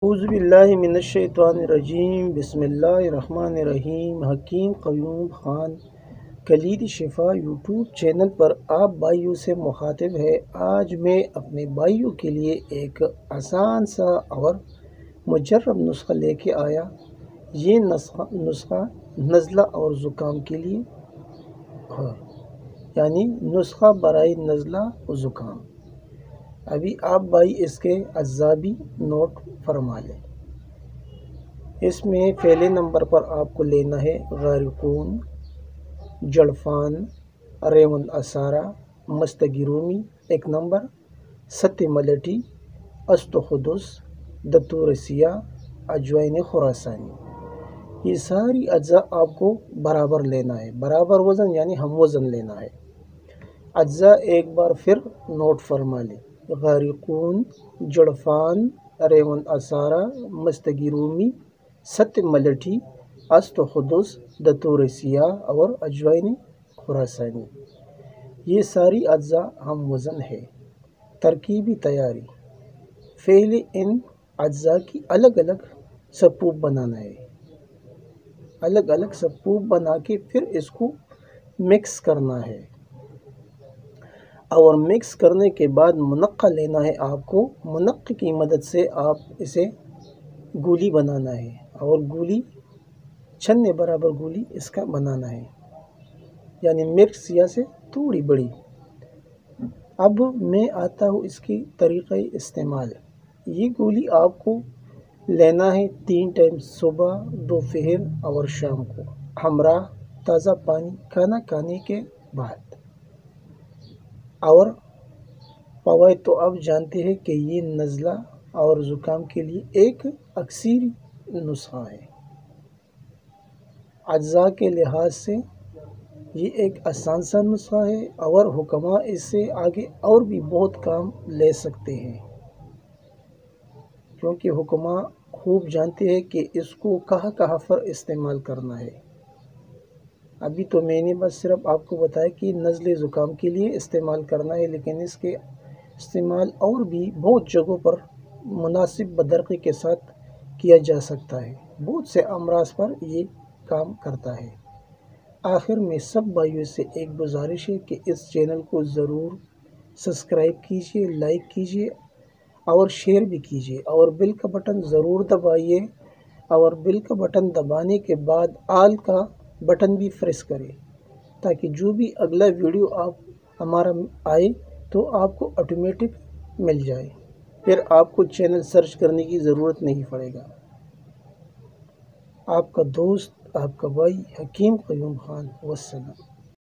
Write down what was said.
اعوذ باللہ من الشیطان الرجیم بسم اللہ الرحمن الرحیم۔ حکیم قیوم خان کلید شفا یوٹیوب چینل پر آپ بھائیوں سے مخاطب ہے۔ آج میں اپنے بھائیوں کے لیے ایک آسان سا اور مجرب نسخہ لے کے آیا۔ یہ نسخہ نزلہ اور زکام کے لیے ہے، یعنی نسخہ برائے نزلہ و زکام۔ ابھی آپ بھائی اس کے اجزاء بھی نوٹ فرما لیں۔ اس میں پہلے نمبر پر آپ کو لینا ہے غارقون، جڑفان، ریون اسارہ، مستگی رومی، ایک نمبر ست ملٹی، است خدس، دتور سیاہ، اجوائن خراسانی۔ یہ ساری اجزاء آپ کو برابر لینا ہے، برابر وزن یعنی ہم وزن لینا ہے۔ اجزاء ایک بار پھر نوٹ فرما لیں: غارقون، جڑفان، ریون اسارہ، مستگی رومی، ست ملٹی، است خدس، دتور سیاہ اور اجوائن خراسانی۔ یہ ساری اجزاء ہم وزن ہے۔ ترکیبی تیاری: پہلے ان اجزاء کی الگ الگ سپوپ بنانا ہے، الگ الگ سپوپ بنا کے پھر اس کو مکس کرنا ہے، اور مکس کرنے کے بعد منقع لینا ہے آپ کو۔ منقع کی مدد سے آپ اسے گولی بنانا ہے، اور گولی چھنے برابر گولی اس کا بنانا ہے، یعنی مرچ سیاہ سے تھوڑی بڑی۔ اب میں آتا ہوں اس کی طریقہ استعمال۔ یہ گولی آپ کو لینا ہے 3 ٹائم، صبح، دوپہر اور شام کو، ہمراہ تازہ پانی کھانا کھانے کے بعد۔ اور فوائد تو آپ جانتے ہیں کہ یہ نزلہ اور زکام کے لیے ایک اکثری نسخہ ہے۔ اجزاء کے لحاظ سے یہ ایک آسان سا نسخہ ہے، اور حکماء اس سے آگے اور بھی بہت کام لے سکتے ہیں، کیونکہ حکماء خوب جانتے ہیں کہ اس کو کہاں کہاں پر استعمال کرنا ہے۔ ابھی تو میں نے بس صرف آپ کو بتایا کہ نزلے زکام کے لیے استعمال کرنا ہے، لیکن اس کے استعمال اور بھی بہت جگہوں پر مناسب بدرقی کے ساتھ کیا جا سکتا ہے۔ بہت سے امراض پر یہ کام کرتا ہے۔ آخر میں سب بھائیوں سے ایک گزارش ہے کہ اس چینل کو ضرور سبسکرائب کیجیے، لائک کیجیے اور شیئر بھی کیجیے، اور بیل کا بٹن ضرور دبائیے، اور بیل کا بٹن دبانے کے بعد آل کا بٹن بھی پریس کریں، تاکہ جو بھی اگلا ویڈیو آپ ہمارا آئے تو آپ کو آٹومیٹک مل جائے، پھر آپ کو چینل سرچ کرنے کی ضرورت نہیں پڑے گا۔ آپ کا دوست، آپ کا بھائی حکیم قیوم خان، والسلام۔